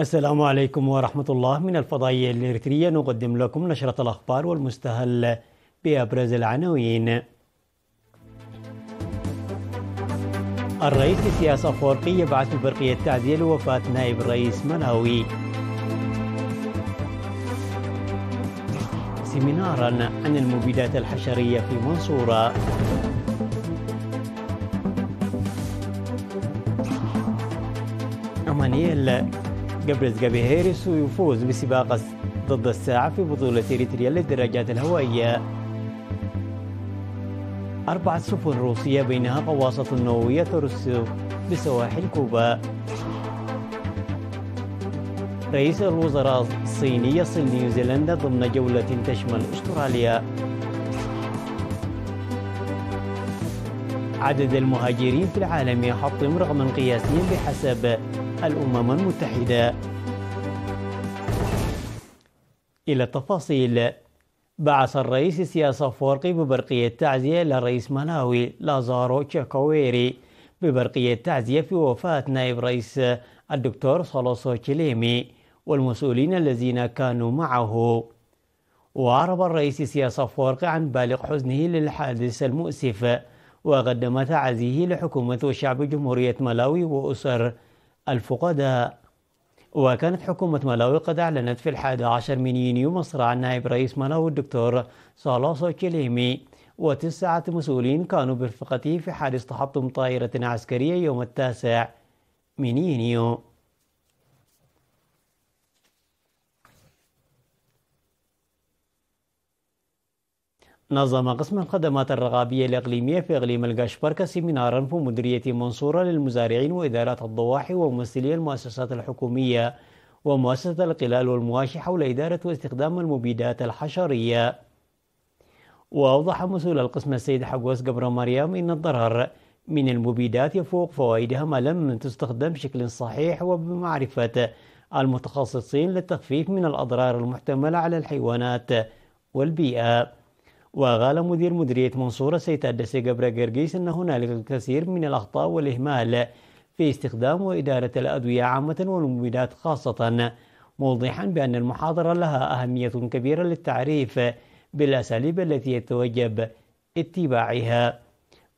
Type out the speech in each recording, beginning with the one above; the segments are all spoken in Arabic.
السلام عليكم ورحمة الله. من الفضائية الإريترية نقدم لكم نشرة الأخبار والمستهل بأبرز العناوين. الرئيس إسياس أفورقي يبعث برقية تعزية لوفاة نائب رئيس ملاوي. سيمينارا عن المبيدات الحشرية في منصورة. مانييل جابريهيرس يفوز بسباق ضد الساعة في بطولة إريتريا للدراجات الهوائية. 4 سفن روسية بينها غواصة نووية ترسل بسواحل كوبا. رئيس الوزراء الصيني يصل نيوزيلندا ضمن جولة تشمل أستراليا. عدد المهاجرين في العالم يحطم رقما قياسيا بحسب الأمم المتحدة. إلى التفاصيل. بعث الرئيس إسياس أفورقي ببرقية تعزية إلى رئيس ملاوي لازارو تشاكويري ببرقية تعزية في وفاة نائب رئيس الدكتور سولوسو تشيليمي والمسؤولين الذين كانوا معه. وأعرب الرئيس إسياس أفورقي عن بالغ حزنه للحادث المؤسف، وقدم تعزيه لحكومة وشعب جمهورية ملاوي وأسر الفقداء. وكانت حكومة ملاوي قد أعلنت في 11 من يونيو مصرع نائب رئيس ملاوي الدكتور سولوسو تشيليمي و9 مسؤولين كانوا برفقته في حادث تحطم طائرة عسكرية يوم 9 من يونيو. نظم قسم الخدمات الرقابية الإقليمية في إقليم القشبركة سيمينارا في مديرية منصورة للمزارعين وإدارات الضواحي وممثلي المؤسسات الحكومية ومؤسسة القلال والمواشي حول إدارة واستخدام المبيدات الحشرية. وأوضح مسؤول القسم السيد حقوس قبر مريم إن الضرر من المبيدات يفوق فوائدها ما لم تستخدم بشكل صحيح، وبمعرفة المتخصصين للتخفيف من الأضرار المحتملة على الحيوانات والبيئة. وقال مدير مديرية منصورة سيد أدسي قبر قرقيس أن هنالك الكثير من الأخطاء والإهمال في استخدام وإدارة الأدوية عامة والمبيدات خاصة، موضحا بأن المحاضرة لها أهمية كبيرة للتعريف بالأساليب التي يتوجب اتباعها.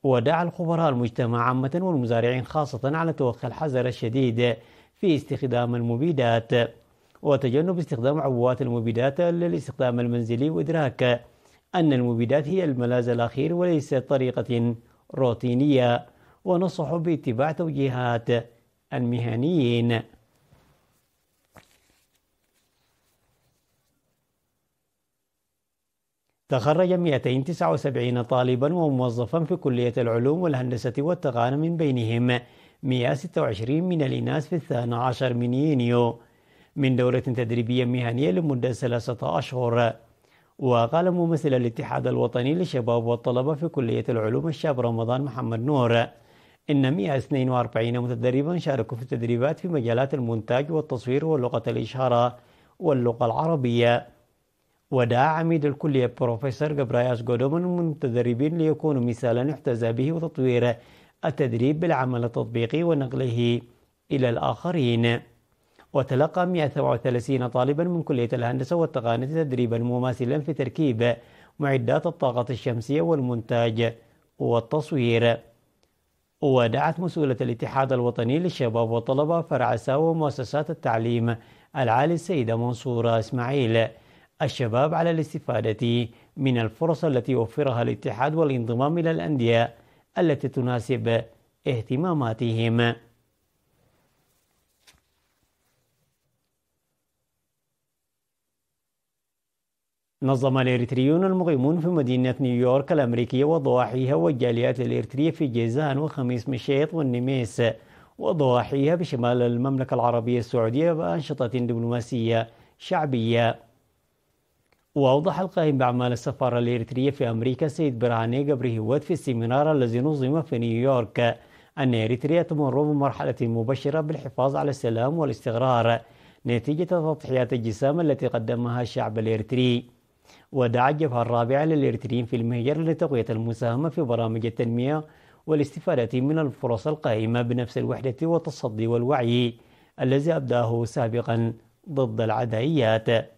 ودعا الخبراء المجتمع عامة والمزارعين خاصة على توخي الحذر الشديد في استخدام المبيدات وتجنب استخدام عبوات المبيدات للاستخدام المنزلي، وإدراك أن المبيدات هي الملاذ الأخير وليست طريقة روتينية، ونصحوا باتباع توجيهات المهنيين. تخرج 279 طالبا وموظفا في كلية العلوم والهندسة والتقنية، من بينهم 126 من الإناث في 12 من يونيو من دورة تدريبية مهنية لمدة 3 أشهر. وقال ممثل الاتحاد الوطني للشباب والطلبة في كلية العلوم الشاب رمضان محمد نور إن 142 متدربا شاركوا في التدريبات في مجالات المونتاج والتصوير ولغة الإشارة واللغة العربية. ودعا عميد الكلية بروفيسور جبراياس جودومن المتدربين ليكونوا مثالا يحتذى به وتطوير التدريب بالعمل التطبيقي ونقله إلى الآخرين. وتلقى 137 طالبا من كلية الهندسة والتقنية تدريبا مماثلا في تركيب معدات الطاقة الشمسية والمونتاج والتصوير. ودعت مسؤولة الاتحاد الوطني للشباب والطلبة فرع ساوى ومؤسسات التعليم العالي السيدة منصورة إسماعيل الشباب على الاستفادة من الفرص التي يوفرها الاتحاد والانضمام إلى الأندية التي تناسب اهتماماتهم. نظم الإريتريون المقيمون في مدينة نيويورك الأمريكية وضواحيها والجاليات الإريترية في جيزان وخميس مشيط والنميس وضواحيها بشمال المملكة العربية السعودية بأنشطة دبلوماسية شعبية. وأوضح القائم بأعمال السفارة الإريترية في أمريكا سيد برهاني قبرهوت في السيمينار الذي نظم في نيويورك أن إريتريا تمر بمرحلة مبشرة بالحفاظ على السلام والاستقرار نتيجة تضحيات الجسام التي قدمها الشعب الإريتري. ودعا الجبهة الرابعة للإريتريين في المهجر لتقوية المساهمة في برامج التنمية والاستفادة من الفرص القائمة بنفس الوحدة والتصدي والوعي الذي أبدأه سابقا ضد العدائيات.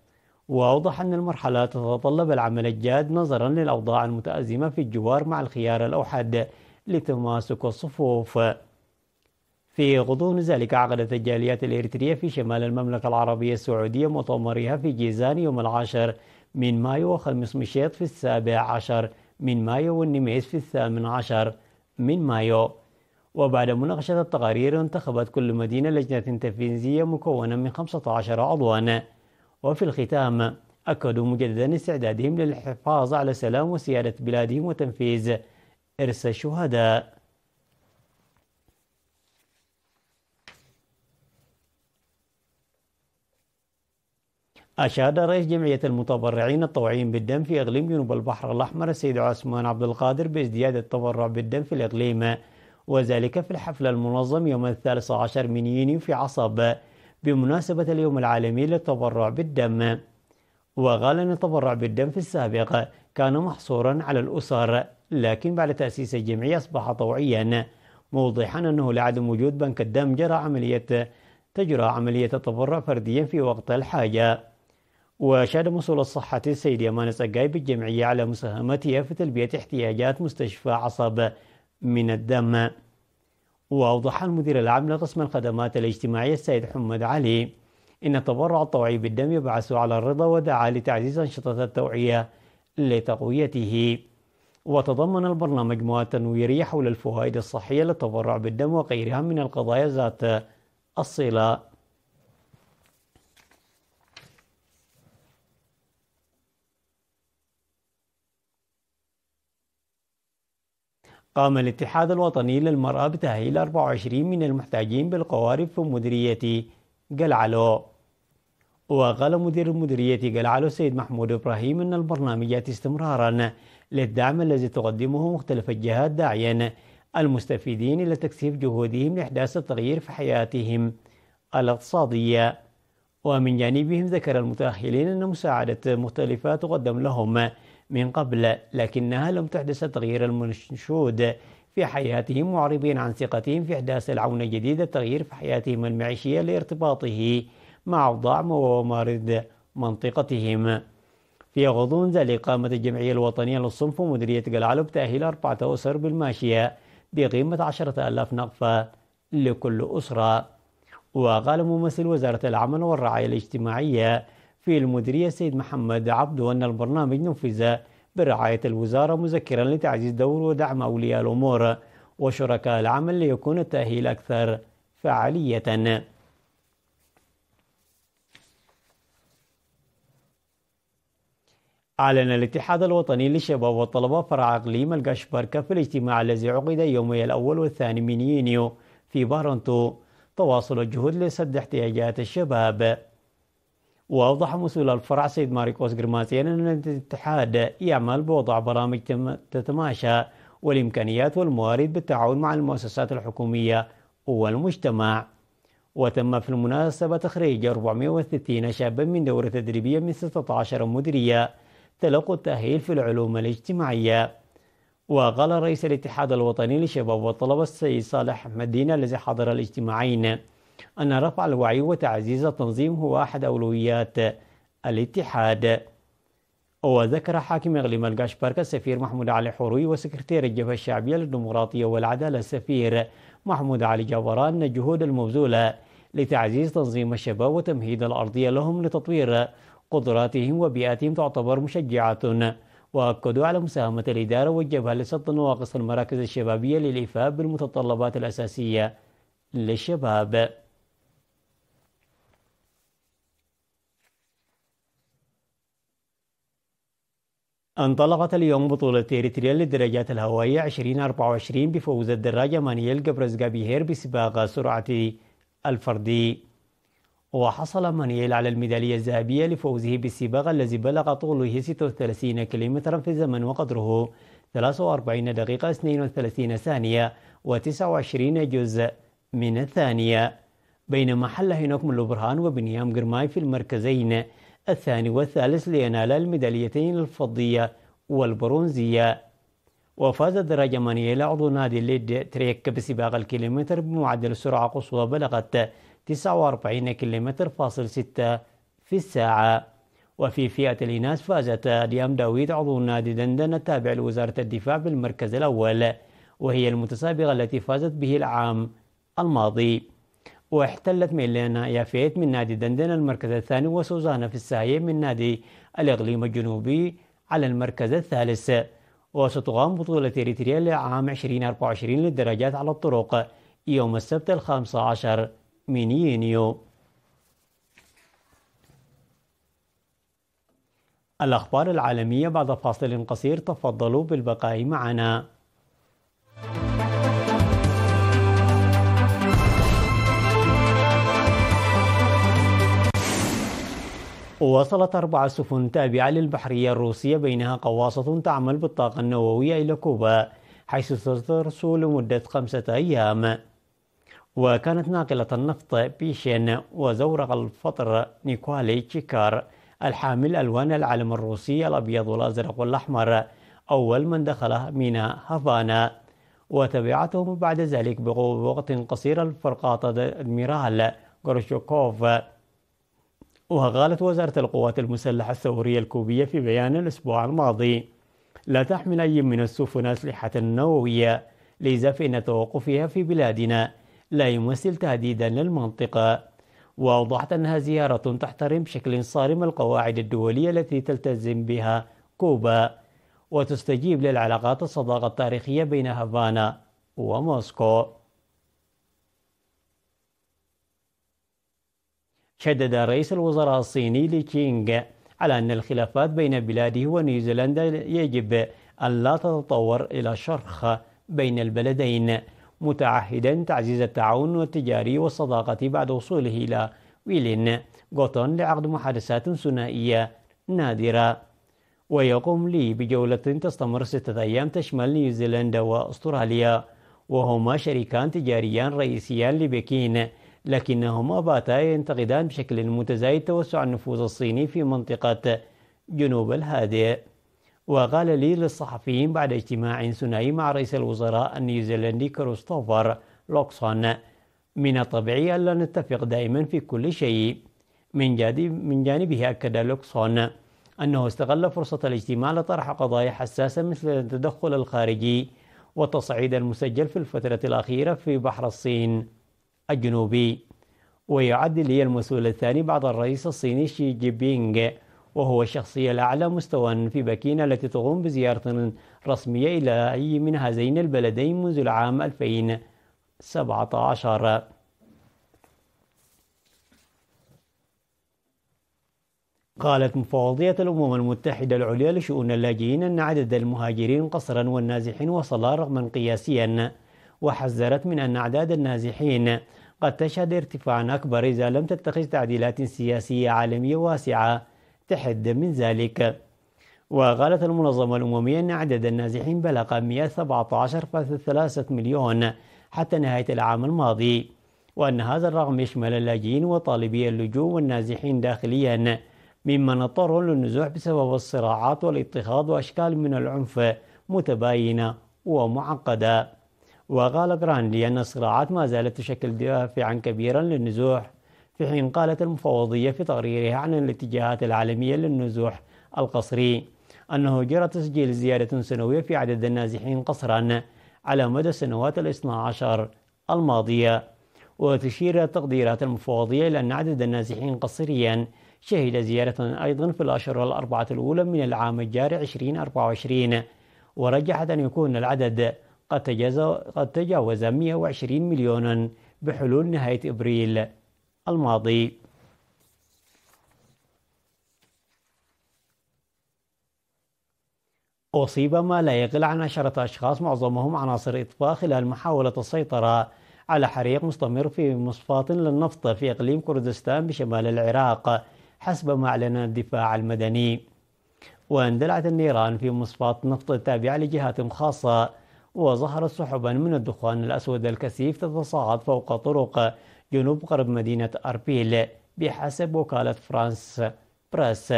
وأوضح أن المرحلة تتطلب العمل الجاد نظرا للأوضاع المتأزمة في الجوار مع الخيار الأوحد لتماسك الصفوف. في غضون ذلك عقدت الجاليات الإريترية في شمال المملكة العربية السعودية مؤتمرها في جيزان يوم 10 من مايو، وخميس مشيط في 17 من مايو، والنميس في 18 من مايو. وبعد مناقشة التقارير انتخبت كل مدينة لجنة تنفيذية مكونة من 15 عضوا. وفي الختام أكدوا مجددا استعدادهم للحفاظ على سلام وسيادة بلادهم وتنفيذ إرث الشهداء. أشاد رئيس جمعية المتبرعين الطوعيين بالدم في إقليم جنوب البحر الأحمر السيد عثمان عبد القادر بازدياد التبرع بالدم في الإقليم، وذلك في الحفل المنظم يوم 13 من يونيو في عصب بمناسبة اليوم العالمي للتبرع بالدم. وقال أن التبرع بالدم في السابق كان محصورا على الأسر، لكن بعد تأسيس الجمعية أصبح طوعيا، موضحا أنه لعدم وجود بنك الدم تجرى عملية التبرع فرديا في وقت الحاجة. وشهد مسؤول الصحة السيد يمان السقاي بالجمعية على مساهمتها في تلبية احتياجات مستشفى عصب من الدم. وأوضح المدير العام لقسم الخدمات الاجتماعية السيد حمد علي إن التبرع الطوعي بالدم يبعث على الرضا، ودعا لتعزيز أنشطة التوعية لتقويته. وتضمن البرنامج مواد تنويرية حول الفوائد الصحية للتبرع بالدم وغيرها من القضايا ذات الصلة. قام الاتحاد الوطني للمرأة بتأهيل 24 من المحتاجين بالقوارب في مديرية قلعلو. وقال مدير مديرية قلعلو السيد محمود إبراهيم أن البرنامج يأتي استمرارا للدعم الذي تقدمه مختلف الجهات، داعيا المستفيدين إلى تكثيف جهودهم لإحداث التغيير في حياتهم الاقتصادية. ومن جانبهم ذكر المتأهلين أن مساعدة مختلفة تقدم لهم من قبل، لكنها لم تحدث التغيير المنشود في حياتهم، معربين عن ثقتهم في إحداث العون جديد التغيير في حياتهم المعيشية لارتباطه مع أوضاع وموارد منطقتهم. في غضون ذلك قامت الجمعية الوطنية للصنف ومديرية قلعلو بتأهيل 4 أسر بالماشية بقيمة 10,000 نقفة لكل أسرة. وقال ممثل وزارة العمل والرعاية الاجتماعية في المديرية السيد محمد عبدو أن البرنامج نفذ برعاية الوزارة، مذكرا لتعزيز دور ودعم أولياء الأمور وشركاء العمل ليكون التأهيل أكثر فعالية. أعلن الاتحاد الوطني للشباب والطلبة فرع إقليم القشبركة في الاجتماع الذي عقد يومي الأول والثاني من يونيو في بارنتو تواصل الجهود لسد احتياجات الشباب. وأوضح مسؤول الفرع سيد ماريكوس جرماسيان أن الاتحاد يعمل بوضع برامج تتماشى والإمكانيات والموارد بالتعاون مع المؤسسات الحكومية والمجتمع. وتم في المناسبة تخريج 460 شابا من دورة تدريبية من 16 مديرية تلقوا التأهيل في العلوم الاجتماعية. وقال رئيس الاتحاد الوطني للشباب والطلبة السيد صالح أحمد دين الذي حضر الاجتماعين أن رفع الوعي وتعزيز التنظيم هو أحد أولويات الاتحاد. وذكر حاكم إقليم القشبركة السفير محمود علي حروي وسكرتير الجبهة الشعبية للديمقراطية والعدالة السفير محمود علي جبران أن الجهود المبذولة لتعزيز تنظيم الشباب وتمهيد الأرضية لهم لتطوير قدراتهم وبيئاتهم تعتبر مشجعة. وأكدوا على مساهمة الإدارة والجبهة لسد نواقص المراكز الشبابية للإيفاء بالمتطلبات الأساسية للشباب. انطلقت اليوم بطولة إريتريا للدراجات الهوائية 2024 بفوز الدراجة مانييل قبرزقا بيهير بسباق سرعة الفردي. وحصل مانييل على الميدالية الذهبية لفوزه بالسباق الذي بلغ طوله 36 كيلومترا في زمن وقدره 43 دقيقة 32 ثانية و29 جزء من الثانية، بينما حل هينوك من لوبرهان وبنيام قرماي في المركزين الثاني والثالث لينال الميداليتين الفضية والبرونزية. وفاز الدراجة مانييل عضو نادي ليد تريك بسباق الكيلومتر بمعدل سرعة قصوى بلغت 49 كيلومتر فاصل 6 في الساعة. وفي فئة الإناث فازت ريام داوود عضو نادي دندن التابع لوزارة الدفاع بالمركز الأول، وهي المتسابقة التي فازت به العام الماضي. واحتلت ميلينا يافيت من نادي دندن المركز الثاني، وسوزانا في الساهية من نادي الإقليم الجنوبي على المركز الثالث. وستقام بطولة إريتريا لعام 2024 للدراجات على الطرق يوم السبت 15 من يونيو. الأخبار العالمية بعد فاصل قصير، تفضلوا بالبقاء معنا. وصلت 4 سفن تابعة للبحرية الروسية بينها غواصة تعمل بالطاقة النووية إلى كوبا، حيث سترسل لمدة 5 أيام. وكانت ناقلة النفط بيشين وزورق الفطر نيكولي تشيكار الحامل ألوان العلم الروسي الأبيض والأزرق والأحمر أول من دخل ميناء هافانا. وتبعتهم بعد ذلك بوقت قصير الفرقاطة أدميرال غورشوكوف. وقالت وزارة القوات المسلحة الثورية الكوبية في بيان الأسبوع الماضي: لا تحمل أي من السفن أسلحة نووية، لذا فإن توقفها في بلادنا لا يمثل تهديدا للمنطقة. وأوضحت أنها زيارة تحترم بشكل صارم القواعد الدولية التي تلتزم بها كوبا، وتستجيب للعلاقات الصداقة التاريخية بين هافانا وموسكو. شدد رئيس الوزراء الصيني لي تشينغ على أن الخلافات بين بلاده ونيوزيلندا يجب أن لا تتطور إلى شرخ بين البلدين، متعهدا تعزيز التعاون التجاري والصداقة بعد وصوله إلى ويلين غوتون لعقد محادثات ثنائية نادرة. ويقوم لي بجولة تستمر 6 أيام تشمل نيوزيلندا وأستراليا، وهما شريكان تجاريان رئيسيان لبكين، لكنهما باتا ينتقدان بشكل متزايد توسع النفوذ الصيني في منطقة جنوب الهادئ. وقال لي للصحفيين بعد اجتماع ثنائي مع رئيس الوزراء النيوزيلندي كريستوفر لوكسون: من الطبيعي ألا نتفق دائما في كل شيء. من جانبه أكد لوكسون أنه استغل فرصة الاجتماع لطرح قضايا حساسة مثل التدخل الخارجي والتصعيد المسجل في الفترة الأخيرة في بحر الصين الجنوبي. ويعد لي المسؤول الثاني بعد الرئيس الصيني شي جي بينغ، وهو الشخصية الأعلى مستوى في بكين التي تقوم بزيارة رسمية إلى أي من هذين البلدين منذ العام 2017. قالت مفوضية الأمم المتحدة العليا لشؤون اللاجئين أن عدد المهاجرين قسرا والنازحين وصل رقما قياسيا، وحذرت من أن أعداد النازحين قد تشهد ارتفاعا أكبر إذا لم تتخذ تعديلات سياسية عالمية واسعة تحد من ذلك. وقالت المنظمة الأممية أن عدد النازحين بلغ 117.3 مليون حتى نهاية العام الماضي، وأن هذا الرقم يشمل اللاجئين وطالبي اللجوء والنازحين داخليا، ممن اضطروا للنزوح بسبب الصراعات والاضطهاد وأشكال من العنف متباينة ومعقدة. وقال جراندي أن الصراعات ما زالت تشكل دافعا كبيرا للنزوح، في حين قالت المفوضية في تقريرها عن الاتجاهات العالمية للنزوح القسري أنه جرى تسجيل زيادة سنوية في عدد النازحين قسرا على مدى السنوات 12 الماضية. وتشير تقديرات المفوضية إلى أن عدد النازحين قسريا شهد زيادة أيضا في الأشهر ال4 الأولى من العام الجاري 2024، ورجحت أن يكون العدد قد تجاوز 120 مليونا بحلول نهاية إبريل الماضي. أصيب ما لا يقل عن 10 أشخاص معظمهم عناصر إطفاء خلال محاولة السيطرة على حريق مستمر في مصفاة للنفط في إقليم كردستان بشمال العراق، حسب ما أعلن الدفاع المدني. واندلعت النيران في مصفاة نفط تابعة لجهات خاصة، وظهرت سحبا من الدخان الأسود الكثيف تتصاعد فوق طرق جنوب غرب مدينة أربيل بحسب وكالة فرانس بريس.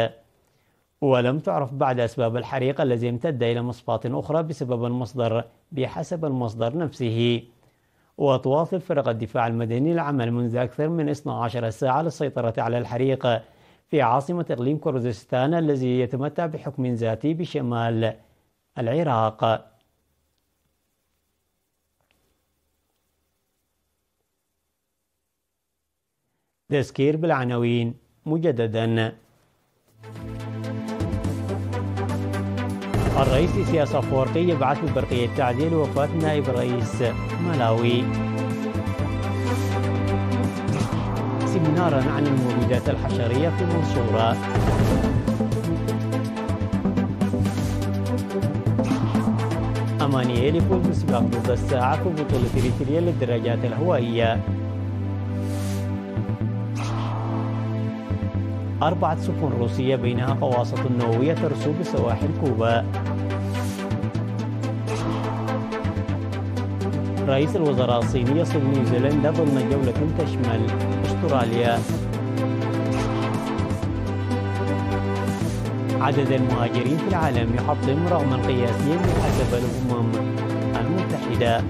ولم تعرف بعد أسباب الحريق الذي امتد إلى مصفاة أخرى بسبب المصدر بحسب المصدر نفسه. وتواصل فرق الدفاع المدني العمل منذ أكثر من 12 ساعة للسيطرة على الحريق في عاصمة إقليم كردستان الذي يتمتع بحكم ذاتي بشمال العراق. تذكير بالعناوين مجددا. الرئيس إسياس أفورقي يبعث ببرقية تعزية لوفاة نائب رئيس مالاوي. سيمينارا عن المبيدات الحشرية في المنصورة. أمانييل يفوز بسباق ضد الساعة في بطولة إريتريا للدراجات الهوائية. 4 سفن روسية بينها قواصف نووية ترسو بسواحل كوبا. رئيس الوزراء الصيني يصل نيوزيلندا ضمن جولة تشمل أستراليا. عدد المهاجرين في العالم يحطم رقما قياسيا بحسب الأمم المتحدة.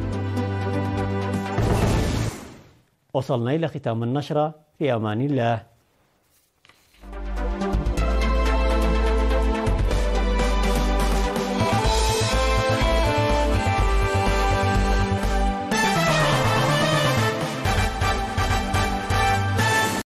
وصلنا إلى ختام النشرة، في أمان الله.